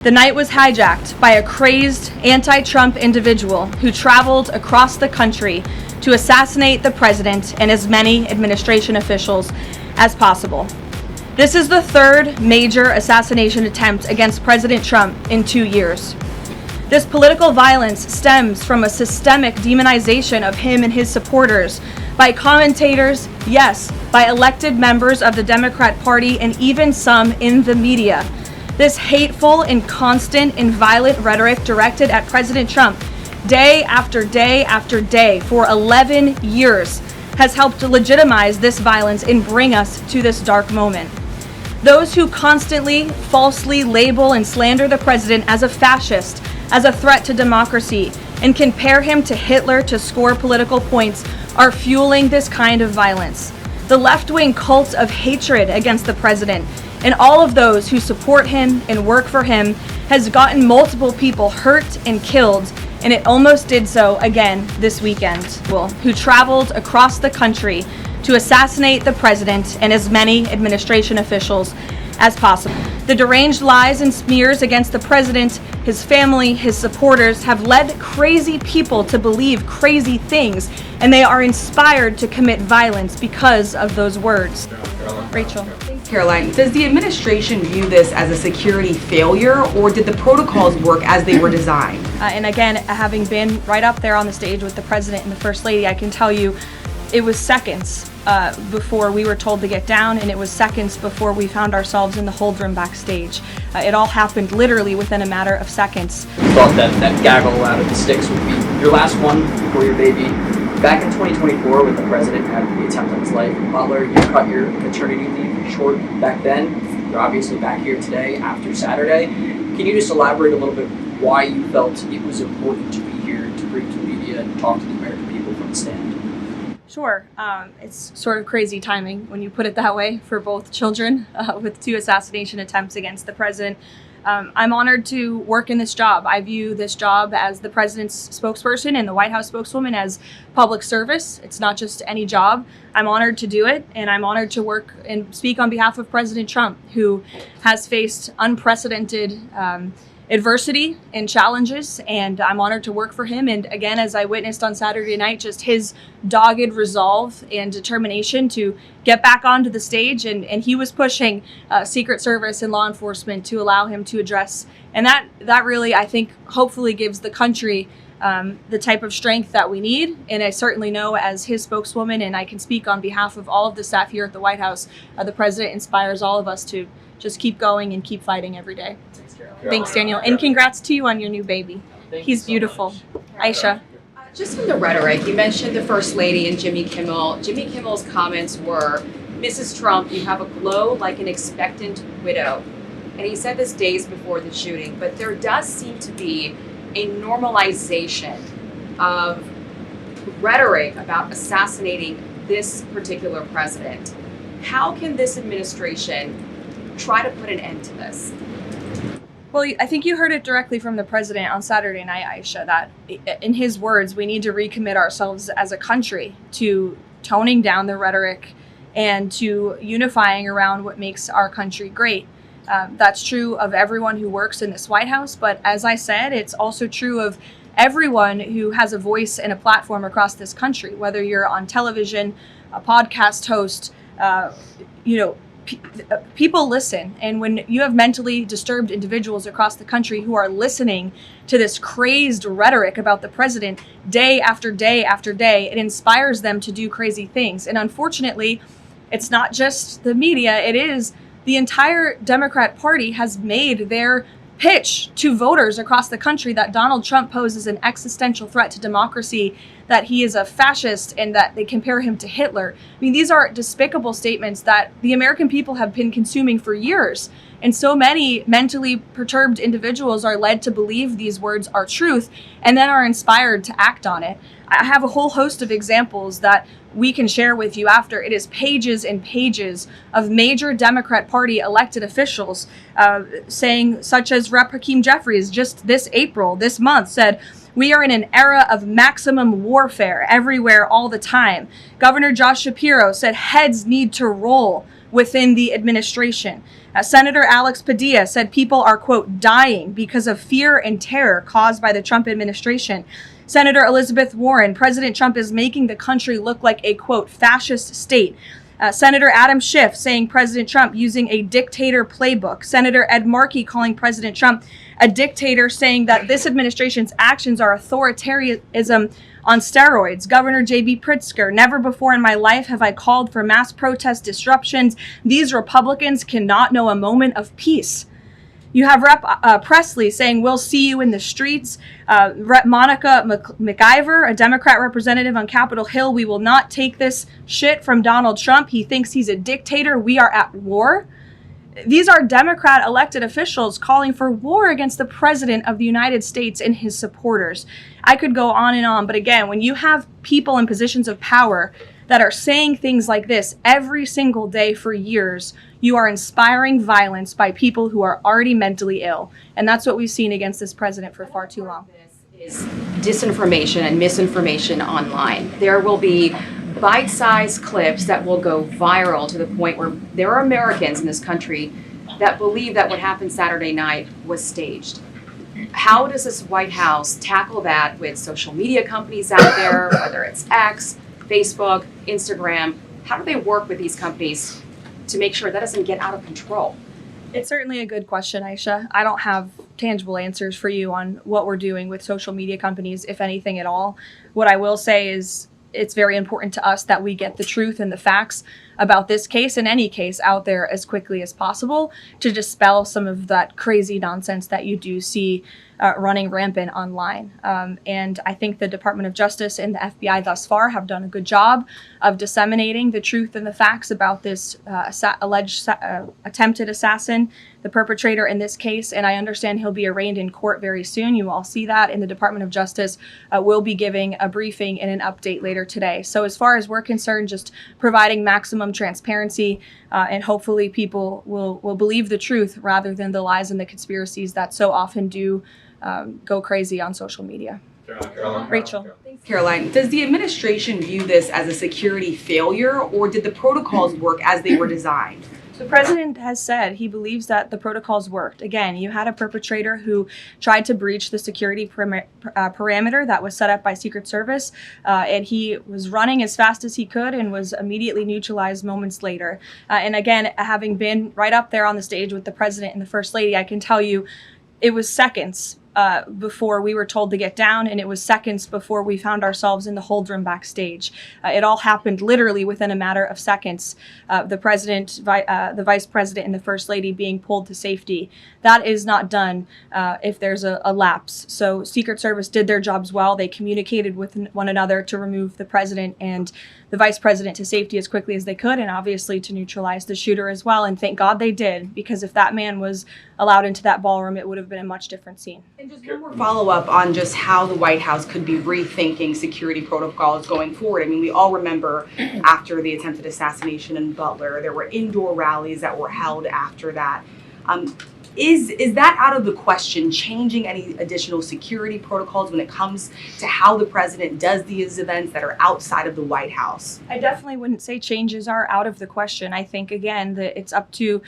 The night was hijacked by a crazed anti-Trump individual who traveled across the country to assassinate the president and as many administration officials as possible. This is the third major assassination attempt against President Trump in 2 years. This political violence stems from a systemic demonization of him and his supporters by commentators, yes, by elected members of the Democrat Party and even some in the media. This hateful and constant and violent rhetoric directed at President Trump day after day after day for 11 years has helped to legitimize this violence and bring us to this dark moment. Those who constantly falsely label and slander the president as a fascist, as a threat to democracy, and compare him to Hitler to score political points are fueling this kind of violence. The left-wing cult of hatred against the president and all of those who support him and work for him has gotten multiple people hurt and killed, and it almost did so again this weekend. Who traveled across the country to assassinate the president and as many administration officials as possible. The deranged lies and smears against the president, his family, his supporters have led crazy people to believe crazy things, and they are inspired to commit violence because of those words. Rachel. Karoline, does the administration view this as a security failure, or did the protocols work as they were designed? And again, having been right up there on the stage with the president and the first lady, I can tell you it was seconds before we were told to get down, and it was seconds before we found ourselves in the hold room backstage. It all happened literally within a matter of seconds. Thought that gaggle out of the sticks would be your last one before your baby. Back in 2024, when the president had the attempt on his life in Butler, you cut your paternity leave short back then. You're obviously back here today after Saturday. Can you just elaborate a little bit why you felt it was important to be here to bring to the media and talk to the American people from the stand? Sure. It's sort of crazy timing when you put it that way for both children with 2 assassination attempts against the president. I'm honored to work in this job. I view this job as the president's spokesperson and the White House spokeswoman as public service. It's not just any job. I'm honored to do it, and I'm honored to work and speak on behalf of President Trump, who has faced unprecedented adversity and challenges, and I'm honored to work for him. And again, as I witnessed on Saturday night, just his dogged resolve and determination to get back onto the stage, and he was pushing Secret Service and law enforcement to allow him to address. And that really, I think, hopefully gives the country the type of strength that we need. And I certainly know as his spokeswoman, and I can speak on behalf of all of the staff here at the White House, the president inspires all of us to just keep going and keep fighting every day. Thanks, Daniel. And congrats to you on your new baby. He's beautiful. Aisha. Just from the rhetoric, you mentioned the First Lady and Jimmy Kimmel. Jimmy Kimmel's comments were, "Mrs. Trump, you have a glow like an expectant widow." And he said this days before the shooting, but there does seem to be a normalization of rhetoric about assassinating this particular president. How can this administration try to put an end to this? Well, I think you heard it directly from the president on Saturday night, Aisha, that in his words, we need to recommit ourselves as a country to toning down the rhetoric and to unifying around what makes our country great. That's true of everyone who works in this White House, but as I said, it's also true of everyone who has a voice and a platform across this country, whether you're on television, a podcast host, people listen. And when you have mentally disturbed individuals across the country who are listening to this crazed rhetoric about the president day after day after day, it inspires them to do crazy things. And unfortunately, it's not just the media, it is the entire Democrat Party has made their pitch to voters across the country that Donald Trump poses an existential threat to democracy, that he is a fascist, and that they compare him to Hitler. I mean, these are despicable statements that the American people have been consuming for years. And so many mentally perturbed individuals are led to believe these words are truth and then are inspired to act on it. I have a whole host of examples that we can share with you after. It is pages and pages of major Democrat Party elected officials saying, such as Rep. Hakeem Jeffries just this month said, "We are in an era of maximum warfare everywhere all the time." Governor Josh Shapiro said heads need to roll within the administration. Senator Alex Padilla said people are, quote, dying because of fear and terror caused by the Trump administration. Senator Elizabeth Warren, President Trump is making the country look like a, quote, fascist state. Senator Adam Schiff saying President Trump using a dictator playbook. Senator Ed Markey calling President Trump a dictator, saying that this administration's actions are authoritarianism on steroids. Governor J.B. Pritzker, never before in my life have I called for mass protest disruptions. These Republicans cannot know a moment of peace. You have Rep. Presley saying, we'll see you in the streets. Rep. Monica McIver, a Democrat representative on Capitol Hill, we will not take this shit from Donald Trump. He thinks he's a dictator. We are at war. These are Democrat elected officials calling for war against the President of the United States and his supporters. I could go on, but again, when you have people in positions of power that are saying things like this every single day for years, you are inspiring violence by people who are already mentally ill. And that's what we've seen against this president for far too long. This is disinformation and misinformation online. There will be bite-sized clips that will go viral to the point where there are Americans in this country that believe that what happened Saturday night was staged. How does this White House tackle that with social media companies out there, whether it's X, Facebook, Instagram? How do they work with these companies to make sure that doesn't get out of control? It's certainly a good question, Aisha. I don't have tangible answers for you on what we're doing with social media companies, if anything at all. What I will say is it's very important to us that we get the truth and the facts about this case and any case out there as quickly as possible to dispel some of that crazy nonsense that you do see running rampant online. And I think the Department of Justice and the FBI thus far have done a good job of disseminating the truth and the facts about this alleged attempted assassin, the perpetrator in this case. And I understand he'll be arraigned in court very soon. You all see that. And the Department of Justice will be giving a briefing and an update later today. So as far as we're concerned, just providing maximum transparency and hopefully people will believe the truth rather than the lies and the conspiracies that so often do go crazy on social media. Rachel. Thanks, Karoline. Does the administration view this as a security failure, or did the protocols work as they were designed? The president has said he believes that the protocols worked. Again, you had a perpetrator who tried to breach the security parameter that was set up by Secret Service, and he was running as fast as he could and was immediately neutralized moments later. And again, having been right up there on the stage with the president and the first lady, I can tell you it was seconds before we were told to get down, and it was seconds before we found ourselves in the hold room backstage. It all happened literally within a matter of seconds. The president, the vice president, and the first lady being pulled to safety. That is not done if there's a lapse. So Secret Service did their jobs well. They communicated with one another to remove the president and the vice president to safety as quickly as they could, and obviously to neutralize the shooter as well. And thank God they did, because if that man was allowed into that ballroom, it would have been a much different scene. And just one more follow-up on just how the White House could be rethinking security protocols going forward. I mean, we all remember after the attempted assassination in Butler, there were indoor rallies that were held after that. Is that out of the question, changing any additional security protocols when it comes to how the president does these events that are outside of the White House? I definitely wouldn't say changes are out of the question. I think, again, that it's up to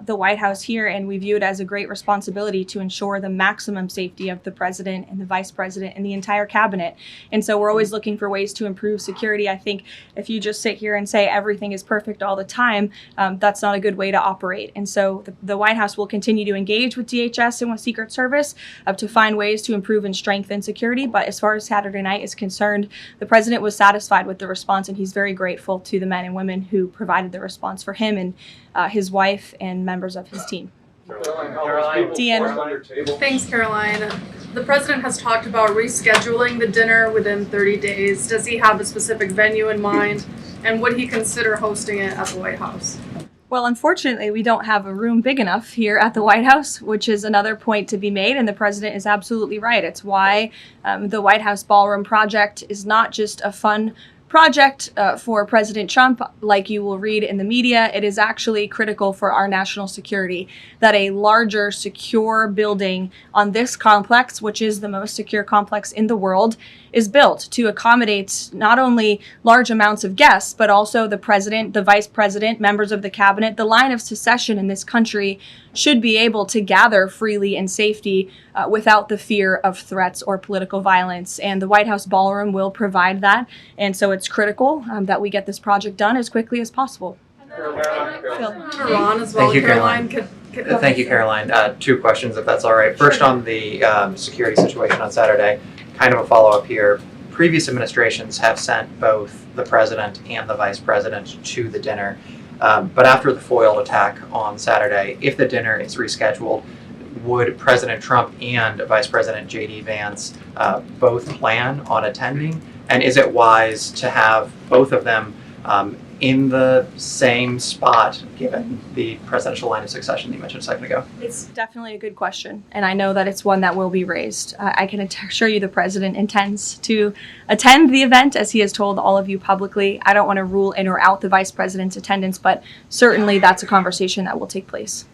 the White House here, and we view it as a great responsibility to ensure the maximum safety of the president and the vice president and the entire cabinet. And so we're always looking for ways to improve security. I think if you just sit here and say everything is perfect all the time, that's not a good way to operate. And so the White House will continue to engage with DHS and with Secret Service to find ways to improve and strengthen security. But as far as Saturday night is concerned, the president was satisfied with the response, and he's very grateful to the men and women who provided the response for him and his wife and members of his team. Deanne. Thanks, Karoline. The president has talked about rescheduling the dinner within 30 days. Does he have a specific venue in mind? And would he consider hosting it at the White House? Well, unfortunately, we don't have a room big enough here at the White House, which is another point to be made, and the president is absolutely right. It's why the White House Ballroom Project is not just a fun project for President Trump, like you will read in the media, it is actually critical for our national security that a larger, secure building on this complex, which is the most secure complex in the world, is built to accommodate not only large amounts of guests, but also the president, the vice president, members of the cabinet. The line of succession in this country should be able to gather freely in safety without the fear of threats or political violence. And the White House ballroom will provide that. And so it's critical that we get this project done as quickly as possible. Iran as well. Thank you, Caroline. Caroline. Thank you, Caroline. Two questions, if that's all right. First, on the security situation on Saturday, kind of a follow-up here. Previous administrations have sent both the president and the vice president to the dinner. But after the foiled attack on Saturday, if the dinner is rescheduled, would President Trump and Vice President J.D. Vance both plan on attending? And is it wise to have both of them in the same spot, given the presidential line of succession that you mentioned a second ago? It's definitely a good question, and I know that it's one that will be raised. I can assure you the president intends to attend the event, as he has told all of you publicly. I don't want to rule in or out the vice president's attendance, but certainly that's a conversation that will take place.